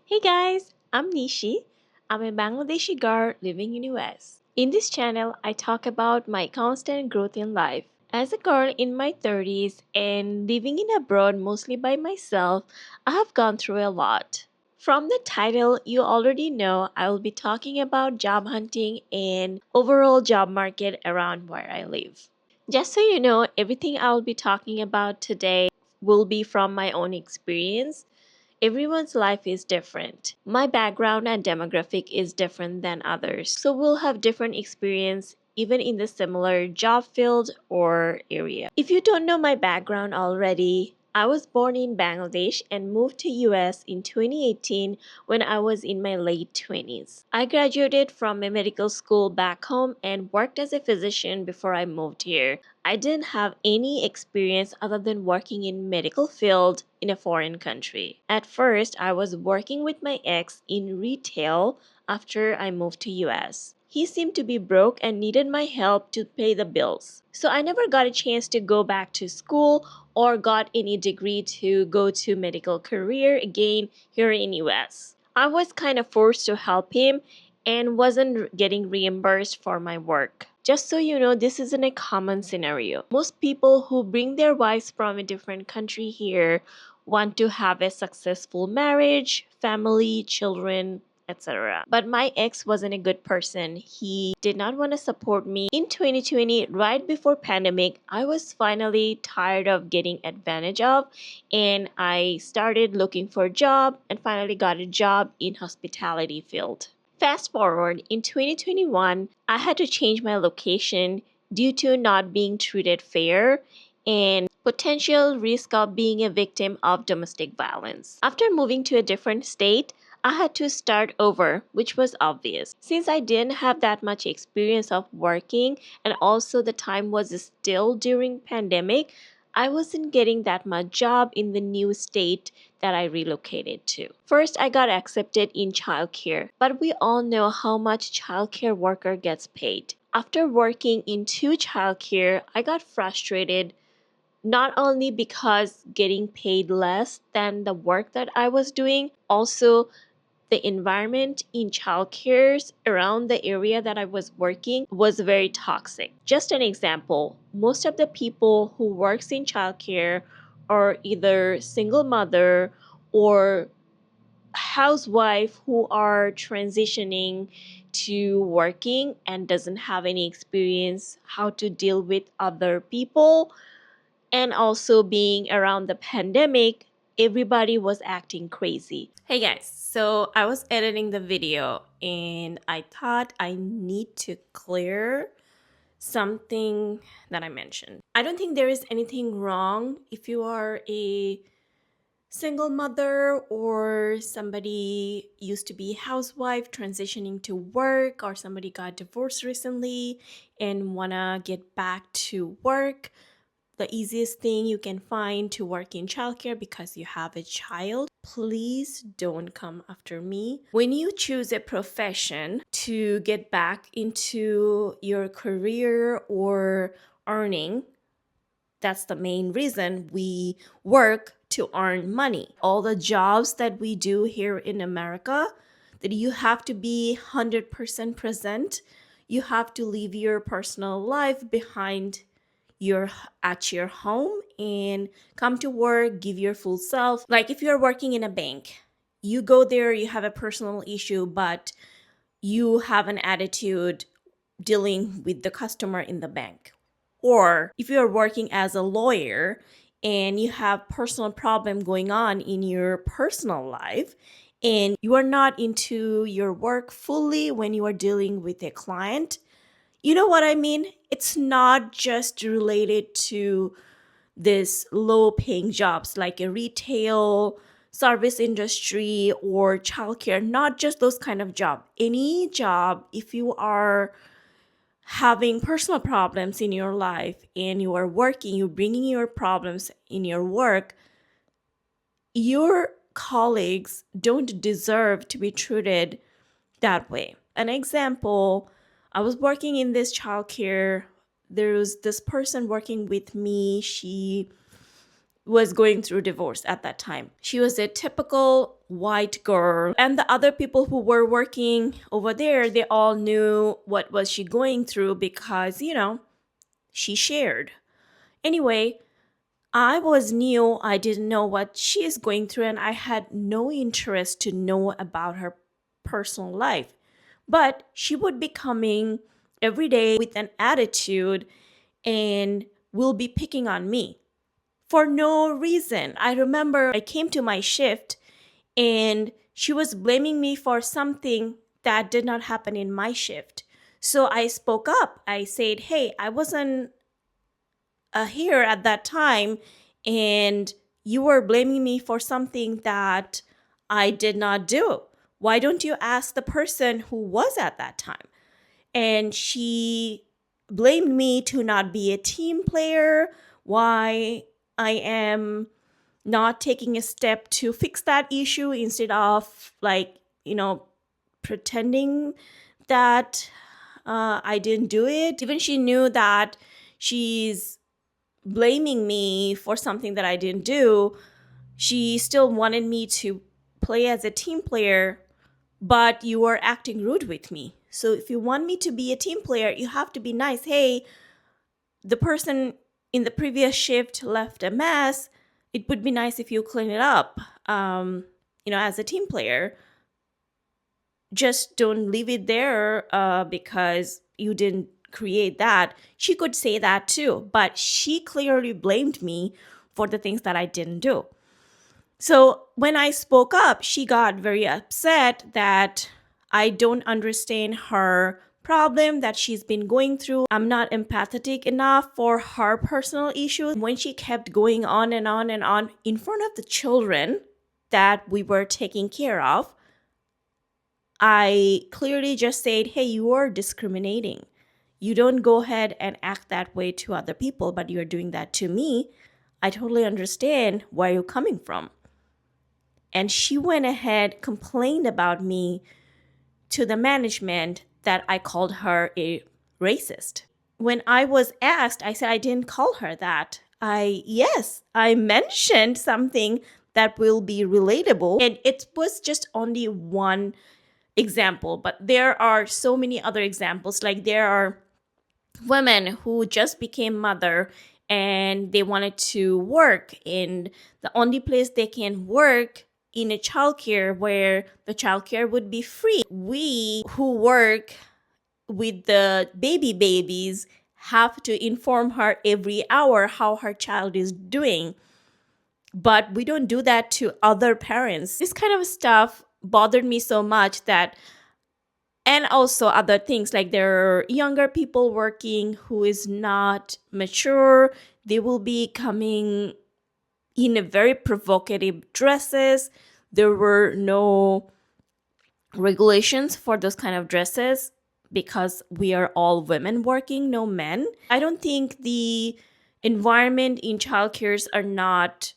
Hey guys, I'm Nishi. I'm a Bangladeshi girl living in US. In this channel, I talk about my constant growth in life. As a girl in my 30s and living in abroad mostly by myself, I have gone through a lot. From the title, you already know I will be talking about job hunting and overall job market around where I live. Just so you know, everything I will be talking about today will be from my own experience. Everyone's life is different. My background and demographic is different than others. So we'll have different experience even in the similar job field or area. If you don't know my background already, I was born in Bangladesh and moved to US in 2018 when I was in my late 20s. I graduated from a medical school back home and worked as a physician before I moved here. I didn't have any experience other than working in medical field in a foreign country. At first, I was working with my ex in retail after I moved to US. He seemed to be broke and needed my help to pay the bills. So I never got a chance to go back to school or got any degree to go to medical career again here in US. I was kind of forced to help him and wasn't getting reimbursed for my work. Just so you know, this isn't a common scenario. Most people who bring their wives from a different country here want to have a successful marriage, family, children, etc. But my ex wasn't a good person. He did not want to support me. In 2020, right before pandemic, I was finally tired of getting advantage of and I started looking for a job and finally got a job in hospitality field. Fast forward, in 2021, I had to change my location due to not being treated fair and potential risk of being a victim of domestic violence. After moving to a different state, I had to start over, which was obvious. Since I didn't have that much experience of working and also the time was still during pandemic, I wasn't getting that much job in the new state that I relocated to. First, I got accepted in childcare, but we all know how much childcare worker gets paid. After working in two childcare, I got frustrated not only because getting paid less than the work that I was doing, also the environment in childcares around the area that I was working was very toxic. Just an example, most of the people who works in childcare are either single mother or housewife who are transitioning to working and doesn't have any experience how to deal with other people, and also being around the pandemic, everybody was acting crazy. Hey guys, so I was editing the video and I thought I need to clear something that I mentioned. I don't think there is anything wrong if you are a single mother or somebody used to be a housewife transitioning to work, or somebody got divorced recently and wanna get back to work. The easiest thing you can find to work in childcare because you have a child. Please don't come after me. When you choose a profession to get back into your career or earning, that's the main reason we work to earn money. All the jobs that we do here in America, that you have to be 100% present. You have to leave your personal life behind you're at your home and come to work, give your full self. Like if you're working in a bank, you go there, you have a personal issue, but you have an attitude dealing with the customer in the bank. Or if you're working as a lawyer and you have personal problem going on in your personal life and you are not into your work fully when you are dealing with a client, you know what I mean? It's not just related to this low paying jobs like a retail, service industry, or childcare, not just those kind of job. Any job, if you are having personal problems in your life and you are working, you're bringing your problems in your work, your colleagues don't deserve to be treated that way. An example, I was working in this childcare. There was this person working with me. She was going through divorce at that time. She was a typical white girl. And the other people who were working over there, they all knew what was she going through because, she shared. Anyway, I was new. I didn't know what she is going through, and I had no interest to know about her personal life. But she would be coming every day with an attitude and will be picking on me for no reason. I remember I came to my shift and she was blaming me for something that did not happen in my shift. So I spoke up. I said, "Hey, I wasn't here at that time, and you were blaming me for something that I did not do. Why don't you ask the person who was at that time?" And she blamed me to not be a team player, why I am not taking a step to fix that issue instead of, like, pretending that I didn't do it. Even she knew that she's blaming me for something that I didn't do. She still wanted me to play as a team player, but you are acting rude with me. So if you want me to be a team player, you have to be nice. Hey, the person in the previous shift left a mess. It would be nice if you clean it up. As a team player, just don't leave it there because you didn't create that. She could say that too, but she clearly blamed me for the things that I didn't do. So when I spoke up, she got very upset that I don't understand her problem that she's been going through. I'm not empathetic enough for her personal issues. When she kept going on and on and on in front of the children that we were taking care of, I clearly just said, "Hey, you are discriminating. You don't go ahead and act that way to other people, but you're doing that to me. I totally understand where you're coming from." And she went ahead, complained about me to the management that I called her a racist. When I was asked, I said I didn't call her that. Yes, I mentioned something that will be relatable, and it was just only one example, but there are so many other examples. Like, there are women who just became mother and they wanted to work, and the only place they can work in a childcare where the childcare would be free. We who work with the babies have to inform her every hour how her child is doing, but we don't do that to other parents. This kind of stuff bothered me so much that, and also other things, like there are younger people working who is not mature. They will be coming in a very provocative dresses. There were no regulations for those kind of dresses because we are all women working, no men. I don't think the environment in childcares are not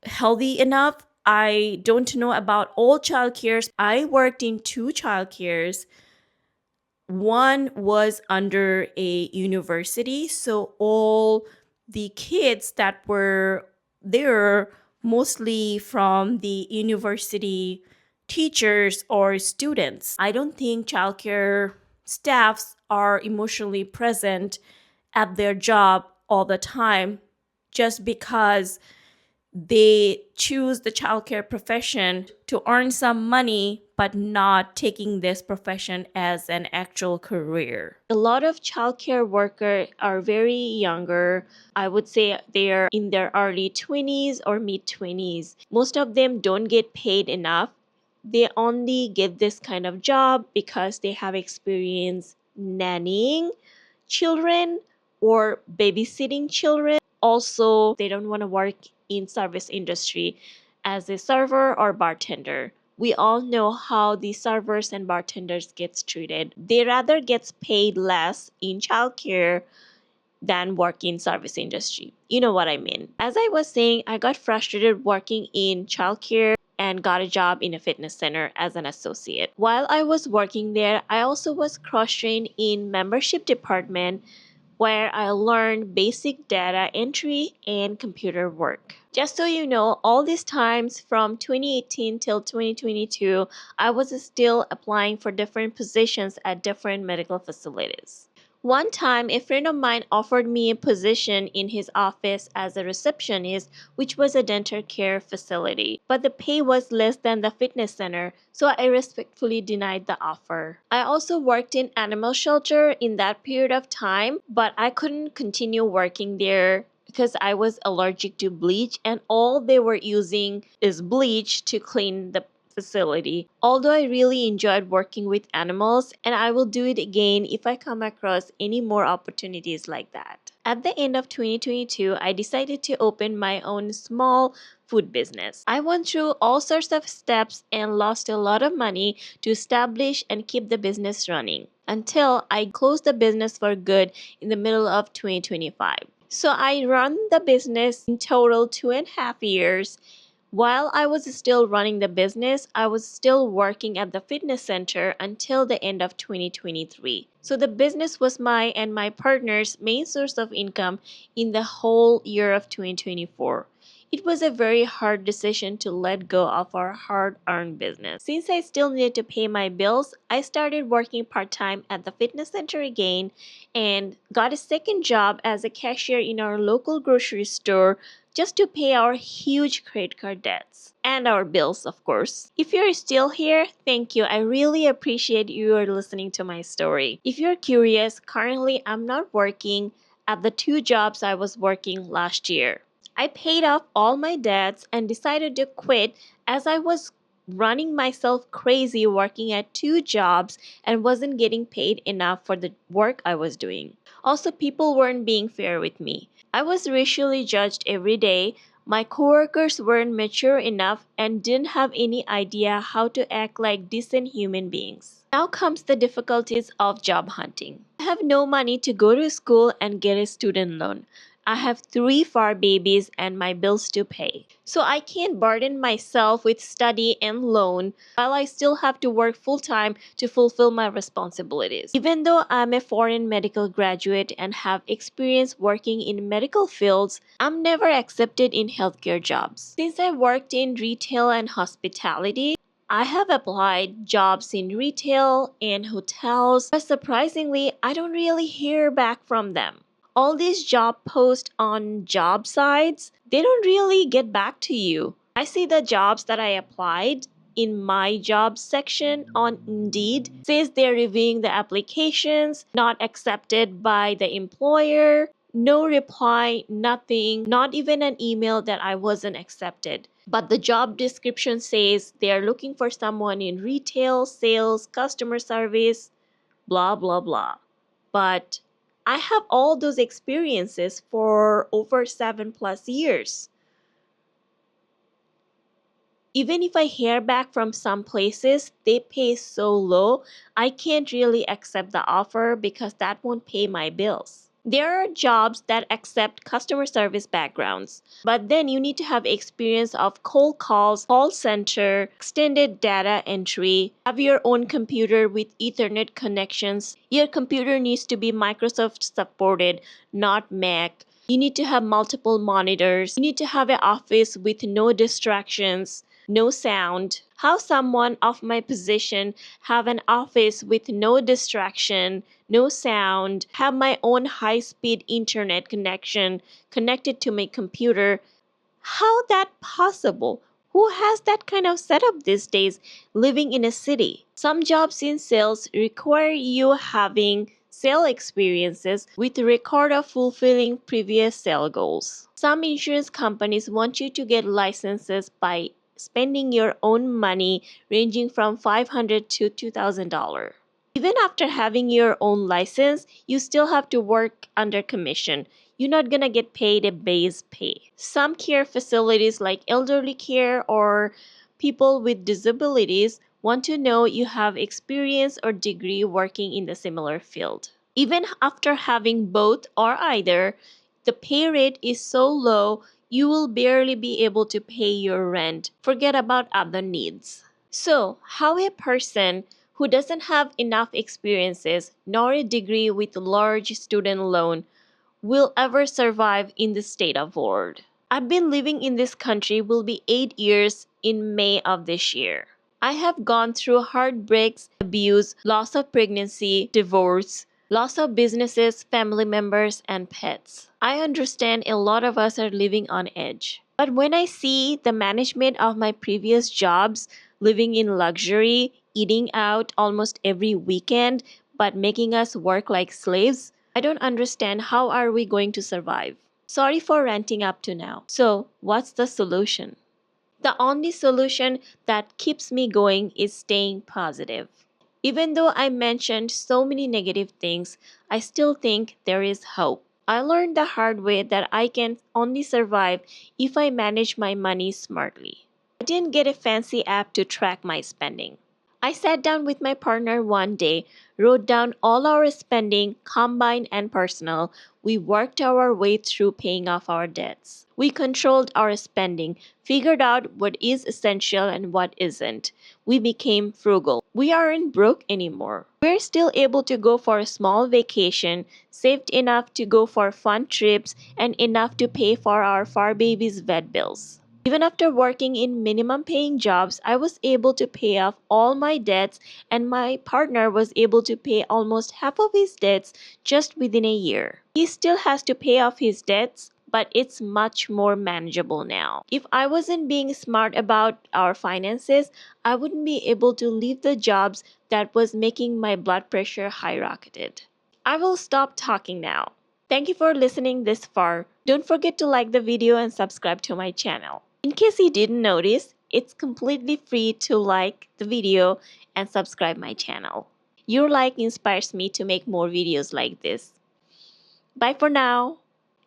healthy enough. I don't know about all childcares. I worked in two childcares. One was under a university, so all the kids that were there, mostly from the university teachers or students. I don't think childcare staffs are emotionally present at their job all the time just because they choose the childcare profession to earn some money, but not taking this profession as an actual career. A lot of childcare workers are very younger. I would say they're in their early 20s or mid 20s. Most of them don't get paid enough. They only get this kind of job because they have experience nannying children or babysitting children. Also, they don't want to work in service industry as a server or bartender. We all know how the servers and bartenders gets treated. They rather gets paid less in childcare than work in service industry. You know what I mean. As I was saying, I got frustrated working in childcare and got a job in a fitness center as an associate. While I was working there, I also was cross-trained in membership department where I learned basic data entry and computer work. Just so you know, all these times from 2018 till 2022, I was still applying for different positions at different medical facilities. One time, a friend of mine offered me a position in his office as a receptionist, which was a dental care facility, but the pay was less than the fitness center, so I respectfully denied the offer. I also worked in animal shelter in that period of time, but I couldn't continue working there because I was allergic to bleach and all they were using is bleach to clean the facility. Although I really enjoyed working with animals and I will do it again if I come across any more opportunities like that. At the end of 2022, I decided to open my own small food business. I went through all sorts of steps and lost a lot of money to establish and keep the business running until I closed the business for good in the middle of 2025. So I run the business in total 2.5 years. While I was still running the business, I was still working at the fitness center until the end of 2023. So the business was my and my partner's main source of income in the whole year of 2024. It was a very hard decision to let go of our hard-earned business. Since I still needed to pay my bills, I started working part-time at the fitness center again and got a second job as a cashier in our local grocery store just to pay our huge credit card debts and our bills, of course. If you're still here, thank you. I really appreciate you are listening to my story. If you're curious, currently I'm not working at the two jobs I was working last year. I paid off all my debts and decided to quit as I was running myself crazy working at two jobs and wasn't getting paid enough for the work I was doing. Also, people weren't being fair with me. I was racially judged every day. My coworkers weren't mature enough and didn't have any idea how to act like decent human beings. Now comes the difficulties of job hunting. I have no money to go to school and get a student loan. I have three fur babies and my bills to pay. So I can't burden myself with study and loan while I still have to work full time to fulfill my responsibilities. Even though I'm a foreign medical graduate and have experience working in medical fields, I'm never accepted in healthcare jobs. Since I worked in retail and hospitality, I have applied jobs in retail and hotels, but surprisingly, I don't really hear back from them. All these job posts on job sites, they don't really get back to you. I see the jobs that I applied in my jobs section on Indeed says they're reviewing the applications, not accepted by the employer, no reply, nothing, not even an email that I wasn't accepted. But the job description says they're looking for someone in retail, sales, customer service, blah, blah, blah. But I have all those experiences for over 7+ years. Even if I hear back from some places, they pay so low, I can't really accept the offer because that won't pay my bills. There are jobs that accept customer service backgrounds, but then you need to have experience of cold calls, call center, extended data entry, have your own computer with Ethernet connections. Your computer needs to be Microsoft supported, not Mac. You need to have multiple monitors. You need to have an office with no distractions, no sound. How someone of my position have an office with no distraction, no sound, have my own high-speed internet connection connected to my computer. How that possible? Who has that kind of setup these days living in a city? Some jobs in sales require you having sale experiences with a record of fulfilling previous sale goals. Some insurance companies want you to get licenses by spending your own money ranging from $500 to $2,000. Even after having your own license, you still have to work under commission. You're not gonna get paid a base pay. Some care facilities like elderly care or people with disabilities want to know you have experience or degree working in the similar field. Even after having both or either, the pay rate is so low you will barely be able to pay your rent. Forget about other needs. So, how a person who doesn't have enough experiences nor a degree with a large student loan will ever survive in this state of world. I've been living in this country will be 8 years in May of this year. I have gone through heartbreaks, abuse, loss of pregnancy, divorce, loss of businesses, family members, and pets. I understand a lot of us are living on edge. But when I see the management of my previous jobs, living in luxury, eating out almost every weekend, but making us work like slaves, I don't understand how are we going to survive. Sorry for ranting up to now. So, what's the solution? The only solution that keeps me going is staying positive. Even though I mentioned so many negative things, I still think there is hope. I learned the hard way that I can only survive if I manage my money smartly. I didn't get a fancy app to track my spending. I sat down with my partner one day, wrote down all our spending, combined and personal. We worked our way through paying off our debts. We controlled our spending, figured out what is essential and what isn't. We became frugal. We aren't broke anymore. We're still able to go for a small vacation, saved enough to go for fun trips, and enough to pay for our fur baby's vet bills. Even after working in minimum paying jobs, I was able to pay off all my debts, and my partner was able to pay almost half of his debts just within a year. He still has to pay off his debts, but it's much more manageable now. If I wasn't being smart about our finances, I wouldn't be able to leave the jobs that was making my blood pressure skyrocketed. I will stop talking now. Thank you for listening this far. Don't forget to like the video and subscribe to my channel. In case you didn't notice, it's completely free to like the video and subscribe my channel. Your like inspires me to make more videos like this. Bye for now.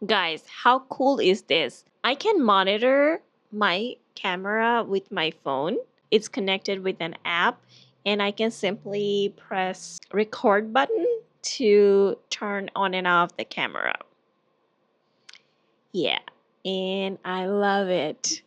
Guys, how cool is this? I can monitor my camera with my phone. It's connected with an app, and I can simply press record button to turn on and off the camera. Yeah, and I love it.